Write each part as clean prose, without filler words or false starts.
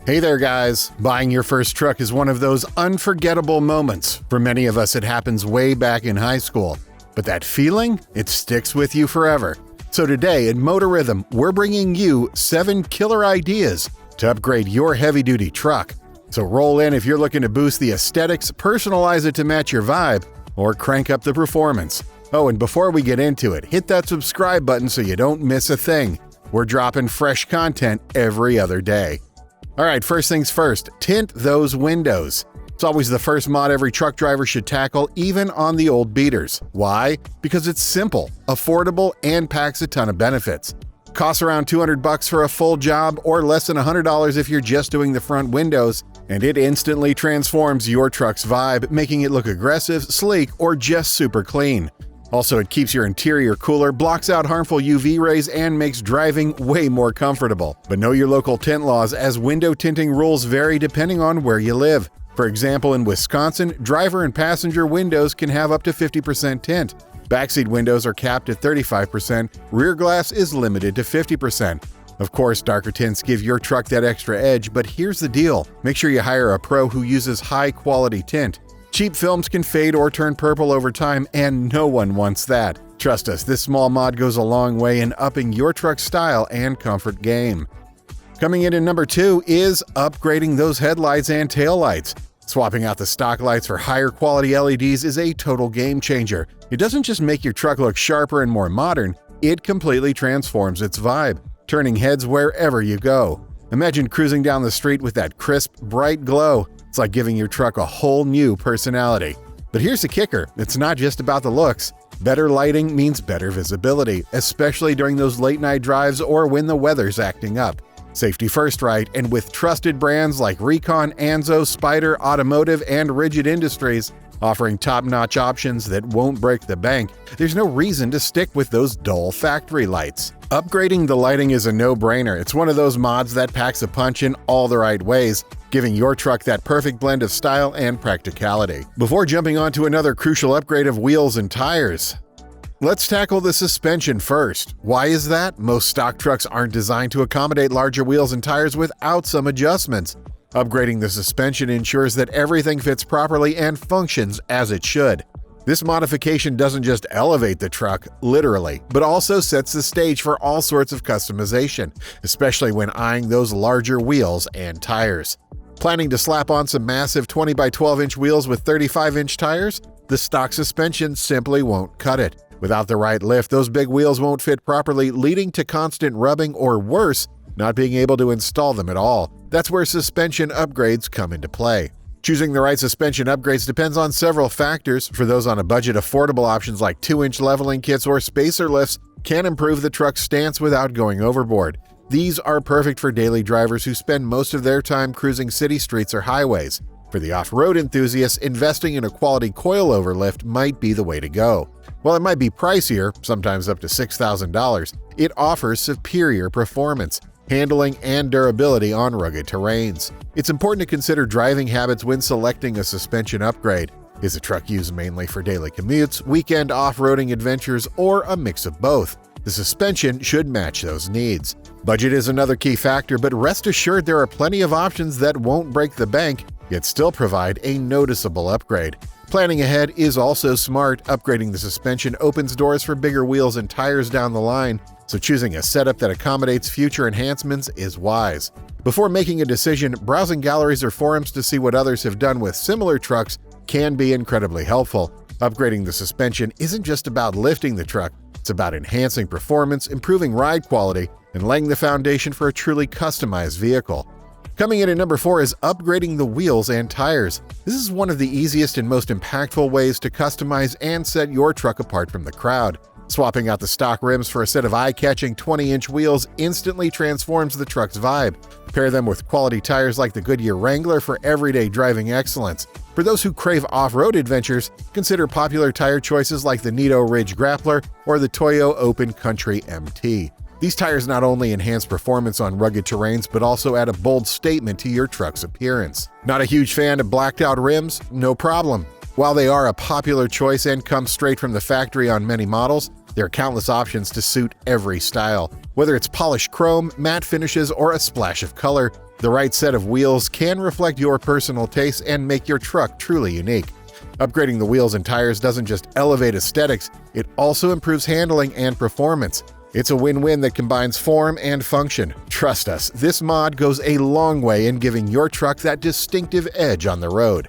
Hey there, guys. Buying your first truck is one of those unforgettable moments. For many of us, it happens way back in high school. But that feeling, it sticks with you forever. So today at Motorythm, we're bringing you 7 killer ideas to upgrade your heavy-duty truck. So roll in if you're looking to boost the aesthetics, personalize it to match your vibe, or crank up the performance. Oh, and before we get into it, hit that subscribe button so you don't miss a thing. We're dropping fresh content every other day. All right, first things first, tint those windows. It's always the first mod every truck driver should tackle, even on the old beaters. Why? Because it's simple, affordable, and packs a ton of benefits. Costs around $200 for a full job or less than $100 if you're just doing the front windows, and it instantly transforms your truck's vibe, making it look aggressive, sleek, or just super clean. Also, it keeps your interior cooler, blocks out harmful UV rays, and makes driving way more comfortable. But know your local tint laws, as window tinting rules vary depending on where you live. For example, in Wisconsin, driver and passenger windows can have up to 50% tint. Backseat windows are capped at 35%, rear glass is limited to 50%. Of course, darker tints give your truck that extra edge, but here's the deal. Make sure you hire a pro who uses high-quality tint. Cheap films can fade or turn purple over time, and no one wants that. Trust us, this small mod goes a long way in upping your truck's style and comfort game. Coming in at number 2 is upgrading those headlights and taillights. Swapping out the stock lights for higher quality LEDs is a total game changer. It doesn't just make your truck look sharper and more modern, it completely transforms its vibe, turning heads wherever you go. Imagine cruising down the street with that crisp, bright glow. It's like giving your truck a whole new personality. But here's the kicker, it's not just about the looks. Better lighting means better visibility, especially during those late-night drives or when the weather's acting up. Safety first, right? And with trusted brands like Recon, Anzo, Spider, Automotive, and Rigid Industries offering top-notch options that won't break the bank, there's no reason to stick with those dull factory lights. Upgrading the lighting is a no-brainer. It's one of those mods that packs a punch in all the right ways, giving your truck that perfect blend of style and practicality. Before jumping on to another crucial upgrade of wheels and tires, let's tackle the suspension first. Why is that? Most stock trucks aren't designed to accommodate larger wheels and tires without some adjustments. Upgrading the suspension ensures that everything fits properly and functions as it should. This modification doesn't just elevate the truck, literally, but also sets the stage for all sorts of customization, especially when eyeing those larger wheels and tires. Planning to slap on some massive 20 by 12-inch wheels with 35-inch tires? The stock suspension simply won't cut it. Without the right lift, those big wheels won't fit properly, leading to constant rubbing or worse, not being able to install them at all. That's where suspension upgrades come into play. Choosing the right suspension upgrades depends on several factors. For those on a budget, affordable options like 2-inch leveling kits or spacer lifts can improve the truck's stance without going overboard. These are perfect for daily drivers who spend most of their time cruising city streets or highways. For the off-road enthusiasts, investing in a quality coilover lift might be the way to go. While it might be pricier, sometimes up to $6,000, it offers superior performance, handling, and durability on rugged terrains. It's important to consider driving habits when selecting a suspension upgrade. Is the truck used mainly for daily commutes, weekend off-roading adventures, or a mix of both? The suspension should match those needs. Budget is another key factor, but rest assured there are plenty of options that won't break the bank, yet still provide a noticeable upgrade. Planning ahead is also smart. Upgrading the suspension opens doors for bigger wheels and tires down the line, so choosing a setup that accommodates future enhancements is wise. Before making a decision, browsing galleries or forums to see what others have done with similar trucks can be incredibly helpful. Upgrading the suspension isn't just about lifting the truck, it's about enhancing performance, improving ride quality, and laying the foundation for a truly customized vehicle. Coming in at number 4 is upgrading the wheels and tires. This is one of the easiest and most impactful ways to customize and set your truck apart from the crowd. Swapping out the stock rims for a set of eye-catching 20-inch wheels instantly transforms the truck's vibe. Pair them with quality tires like the Goodyear Wrangler for everyday driving excellence. For those who crave off-road adventures, consider popular tire choices like the Nito Ridge Grappler or the Toyo Open Country MT. These tires not only enhance performance on rugged terrains, but also add a bold statement to your truck's appearance. Not a huge fan of blacked-out rims? No problem. While they are a popular choice and come straight from the factory on many models, There are countless options to suit every style. Whether it's polished chrome, matte finishes, or a splash of color, the right set of wheels can reflect your personal taste and make your truck truly unique. Upgrading the wheels and tires doesn't just elevate aesthetics, it also improves handling and performance. It's a win-win that combines form and function. Trust us, this mod goes a long way in giving your truck that distinctive edge on the road.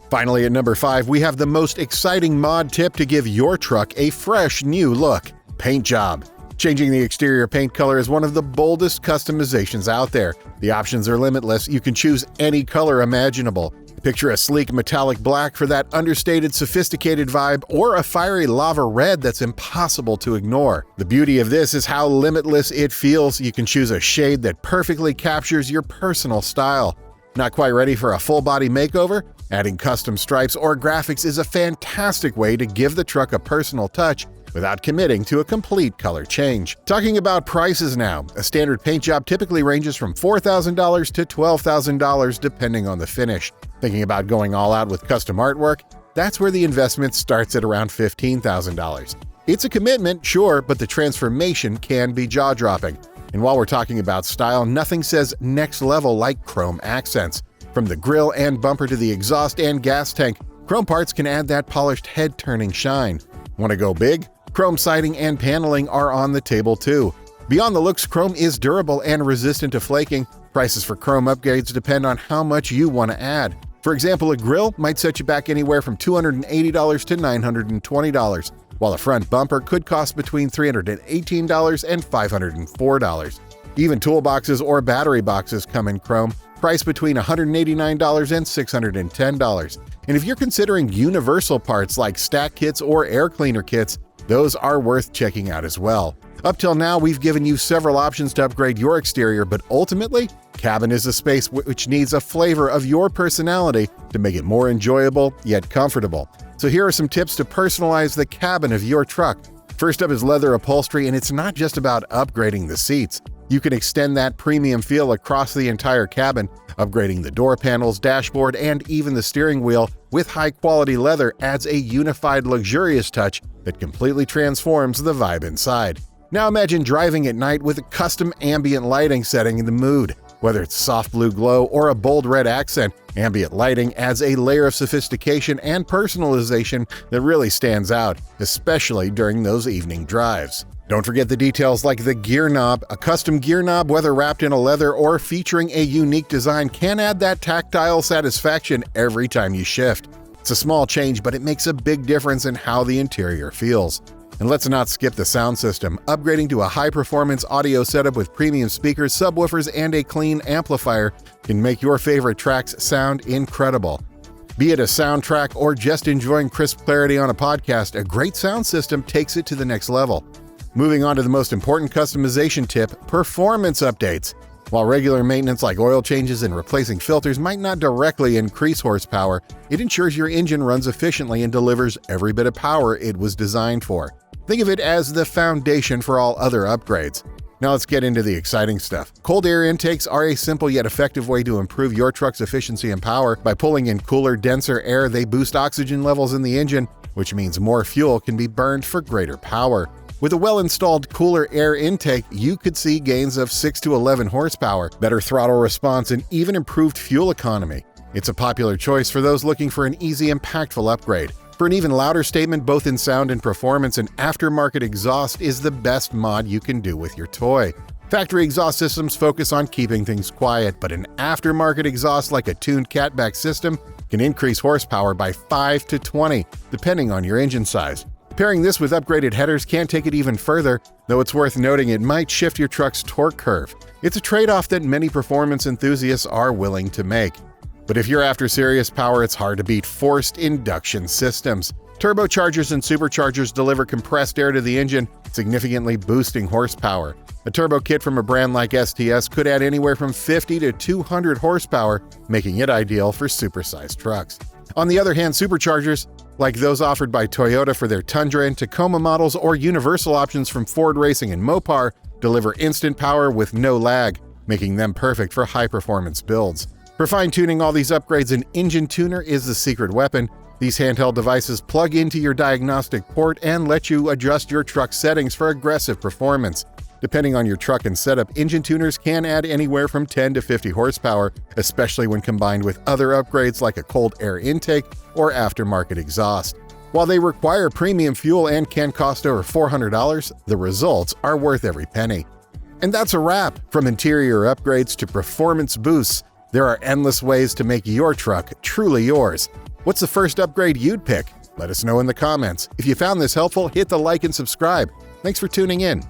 Finally, at number 5, we have the most exciting mod tip to give your truck a fresh new look: paint job. Changing the exterior paint color is one of the boldest customizations out there. The options are limitless. You can choose any color imaginable. Picture a sleek metallic black for that understated, sophisticated vibe, or a fiery lava red that's impossible to ignore. The beauty of this is how limitless it feels. You can choose a shade that perfectly captures your personal style. Not quite ready for a full-body makeover? Adding custom stripes or graphics is a fantastic way to give the truck a personal touch without committing to a complete color change. Talking about prices now, a standard paint job typically ranges from $4,000 to $12,000 depending on the finish. Thinking about going all out with custom artwork? That's where the investment starts at around $15,000. It's a commitment, sure, but the transformation can be jaw-dropping. And while we're talking about style, nothing says next level like chrome accents. From the grille and bumper to the exhaust and gas tank, chrome parts can add that polished head-turning shine. Want to go big? Chrome siding and paneling are on the table too. Beyond the looks, chrome is durable and resistant to flaking. Prices for chrome upgrades depend on how much you want to add. For example, a grille might set you back anywhere from $280 to $920, while a front bumper could cost between $318 and $504. Even toolboxes or battery boxes come in chrome, priced between $189 and $610. And if you're considering universal parts like stack kits or air cleaner kits, those are worth checking out as well. Up till now, we've given you several options to upgrade your exterior, but ultimately, cabin is a space which needs a flavor of your personality to make it more enjoyable yet comfortable. So here are some tips to personalize the cabin of your truck. First up is leather upholstery, and it's not just about upgrading the seats. You can extend that premium feel across the entire cabin. Upgrading the door panels, dashboard, and even the steering wheel with high-quality leather adds a unified, luxurious touch that completely transforms the vibe inside. Now imagine driving at night with a custom ambient lighting setting in the mood. Whether it's soft blue glow or a bold red accent, ambient lighting adds a layer of sophistication and personalization that really stands out, especially during those evening drives. Don't forget the details like the gear knob. A custom gear knob, whether wrapped in a leather or featuring a unique design, can add that tactile satisfaction every time you shift. It's a small change, but it makes a big difference in how the interior feels. And let's not skip the sound system. Upgrading to a high-performance audio setup with premium speakers, subwoofers, and a clean amplifier can make your favorite tracks sound incredible. Be it a soundtrack or just enjoying crisp clarity on a podcast, a great sound system takes it to the next level. Moving on to the most important customization tip, performance updates. While regular maintenance like oil changes and replacing filters might not directly increase horsepower, it ensures your engine runs efficiently and delivers every bit of power it was designed for. Think of it as the foundation for all other upgrades. Now let's get into the exciting stuff. Cold air intakes are a simple yet effective way to improve your truck's efficiency and power. By pulling in cooler, denser air, they boost oxygen levels in the engine, which means more fuel can be burned for greater power. With a well-installed cooler air intake, you could see gains of 6 to 11 horsepower, better throttle response, and even improved fuel economy. It's a popular choice for those looking for an easy, impactful upgrade. For an even louder statement both in sound and performance, an aftermarket exhaust is the best mod you can do with your toy. Factory exhaust systems focus on keeping things quiet, but an aftermarket exhaust like a tuned catback system can increase horsepower by 5 to 20, depending on your engine size. Pairing this with upgraded headers can take it even further, though it's worth noting it might shift your truck's torque curve. It's a trade-off that many performance enthusiasts are willing to make. But if you're after serious power, it's hard to beat forced induction systems. Turbochargers and superchargers deliver compressed air to the engine, significantly boosting horsepower. A turbo kit from a brand like STS could add anywhere from 50 to 200 horsepower, making it ideal for supersized trucks. On the other hand, superchargers, like those offered by Toyota for their Tundra and Tacoma models or universal options from Ford Racing and Mopar, deliver instant power with no lag, making them perfect for high-performance builds. For fine-tuning all these upgrades, an engine tuner is the secret weapon. These handheld devices plug into your diagnostic port and let you adjust your truck's settings for aggressive performance. Depending on your truck and setup, engine tuners can add anywhere from 10 to 50 horsepower, especially when combined with other upgrades like a cold air intake or aftermarket exhaust. While they require premium fuel and can cost over $400, the results are worth every penny. And that's a wrap! From interior upgrades to performance boosts, there are endless ways to make your truck truly yours. What's the first upgrade you'd pick? Let us know in the comments. If you found this helpful, hit the like and subscribe. Thanks for tuning in.